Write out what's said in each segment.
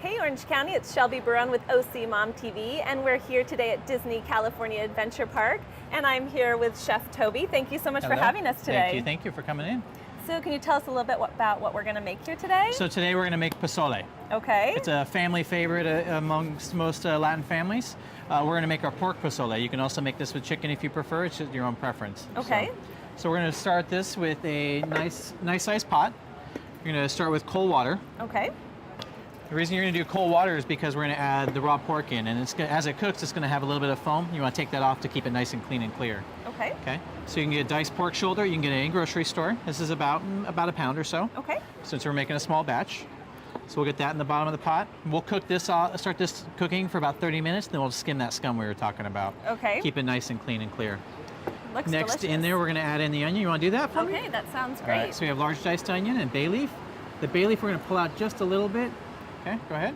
Hey Orange County, it's Shelby Barone with OC Mom TV, and we're here today at Disney California Adventure Park, and I'm here with Chef Toby. Thank you so much for having us today. Thank you for coming in. So can you tell us a little bit about what we're going to make here today? So today we're going to make pozole. Okay. It's a family favorite amongst most Latin families. We're going to make our pork pozole. You can also make this with chicken if you prefer. It's just your own preference. Okay. So we're going to start this with a nice sized pot. You're going to start with cold water. Okay. The reason you're going to do cold water is because we're going to add the raw pork in, and as it cooks, it's going to have a little bit of foam. You want to take that off to keep it nice and clean and clear. Okay. Okay. So you can get a diced pork shoulder. You can get it in a grocery store. This is about a pound or so. Okay. Since we're making a small batch, so we'll get that in the bottom of the pot. We'll cook this. Start this cooking for about 30 minutes. Then we'll skim that scum we were talking about. Okay. Keep it nice and clean and clear. Looks Next delicious. in there, we're going to add in the onion. You want to do that for me? Okay, that sounds great. All right. So we have large diced onion and bay leaf. The bay leaf we're going to pull out just a little bit. Okay. Go ahead.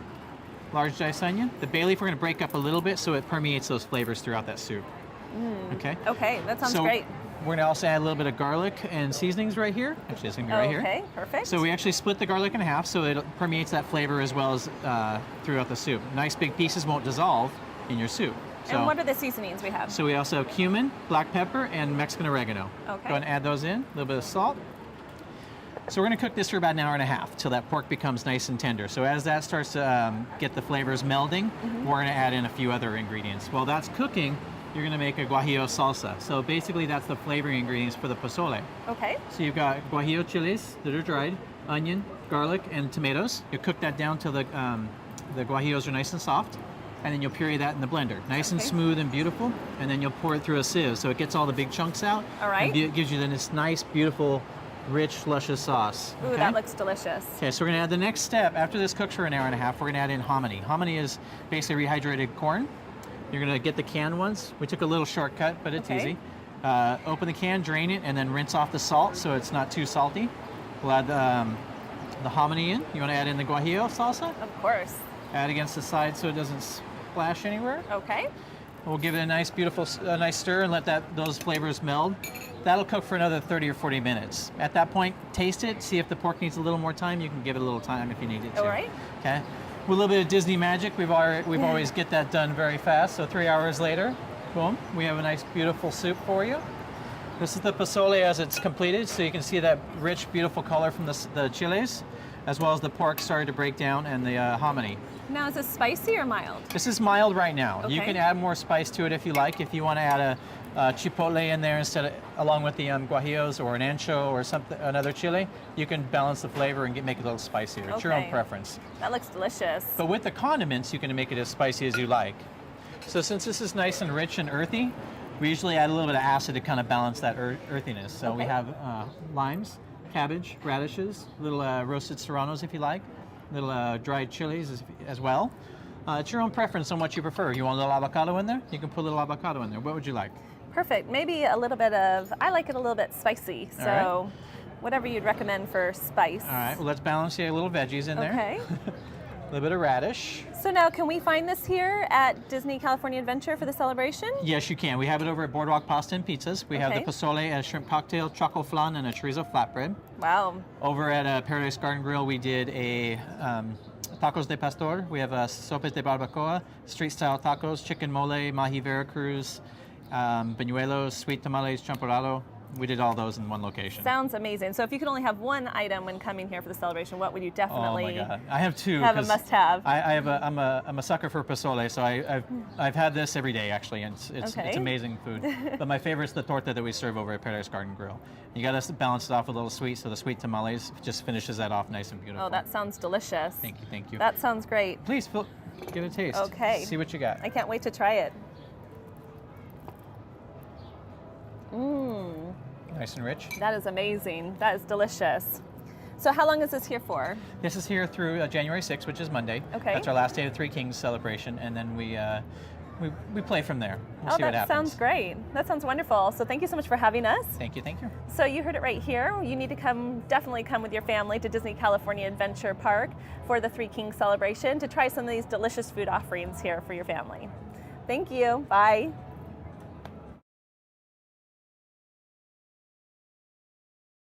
Large diced onion. The bay leaf we're going to break up a little bit so it permeates those flavors throughout that soup. Okay. Okay, that sounds great. We're going to also add a little bit of garlic and seasonings right here. Actually, it's going to be right here. Okay, perfect. So we actually split the garlic in half so it permeates that flavor as well as throughout the soup. Nice big pieces won't dissolve in your soup. So, and what are the seasonings we have? So we also have cumin, black pepper, and Mexican oregano. Okay. Go ahead and add those in. A little bit of salt. So we're going to cook this for about an hour and a half till that pork becomes nice and tender. So as that starts to get the flavors melding, we're going to add in a few other ingredients. While that's cooking, you're going to make a guajillo salsa. So basically that's the flavoring ingredients for the pozole. Okay. So you've got guajillo chilies that are dried, onion, garlic, and tomatoes. You cook that down till the guajillos are nice and soft, and then you'll puree that in the blender. Nice and smooth and beautiful, and then you'll pour it through a sieve so it gets all the big chunks out. All right. And it gives you this nice, beautiful, rich, luscious sauce. Ooh, that looks delicious. Okay, so we're gonna add the next step. After this cooks for an hour and a half, we're gonna add in hominy. Hominy is basically rehydrated corn. You're gonna get the canned ones. We took a little shortcut, but it's easy. Open the can, drain it, and then rinse off the salt so it's not too salty. We'll add the hominy in. You wanna add in the guajillo salsa? Of course. Add against the side so it doesn't splash anywhere. Okay. We'll give it a nice, beautiful, nice stir and let those flavors meld. That'll cook for another 30 or 40 minutes. At that point, taste it, see if the pork needs a little more time. You can give it a little time if you need it to. All right. Okay. With a little bit of Disney magic, we've always get that done very fast. So 3 hours later, boom, we have a nice, beautiful soup for you. This is the pozole as it's completed, so you can see that rich, beautiful color from the chiles, as well as the pork started to break down and the hominy. Now, is this spicy or mild? This is mild right now. Okay. You can add more spice to it if you like. If you want to add a chipotle in there along with the guajillos or an ancho or another chile, you can balance the flavor and make it a little spicier. It's your own preference. That looks delicious. But with the condiments, you can make it as spicy as you like. So since this is nice and rich and earthy, we usually add a little bit of acid to kind of balance that earthiness. So we have limes, cabbage, radishes, little roasted serranos if you like, little dried chilies as well. It's your own preference on what you prefer. You want a little avocado in there? You can put a little avocado in there. What would you like? Perfect. Maybe a little bit of, I like it a little bit spicy, so whatever you'd recommend for spice. All right, well let's balance the little veggies in there. Okay. A little bit of radish. So now, can we find this here at Disney California Adventure for the celebration? Yes, you can. We have it over at Boardwalk Pasta and Pizzas. We have the pozole, a shrimp cocktail, choco flan, and a chorizo flatbread. Wow. Over at Paradise Garden Grill, we did a tacos de pastor. We have sopes de barbacoa, street-style tacos, chicken mole, mahi Veracruz, beñuelos, sweet tamales, champurrado. We did all those in one location. Sounds amazing. So if you could only have one item when coming here for the celebration, what would you definitely Oh my God, I have two. have a must-have? I'm a sucker for pozole, so I've had this every day actually, and it's amazing food. But my favorite's the torta that we serve over at Paradise Garden Grill. You got to balance it off with a little sweet, so the sweet tamales just finishes that off nice and beautiful. Oh, that sounds delicious. Thank you, thank you. That sounds great. Please, give it a taste. Okay. See what you got. I can't wait to try it. Nice and rich. That is amazing. That is delicious. So how long is this here for? This is here through January 6th, which is Monday. Okay. That's our last day of Three Kings celebration, and then we play from there. We'll see what happens. That sounds great. That sounds wonderful. So thank you so much for having us. Thank you, thank you. So you heard it right here. You need to definitely come with your family to Disney California Adventure Park for the Three Kings celebration to try some of these delicious food offerings here for your family. Thank you. Bye.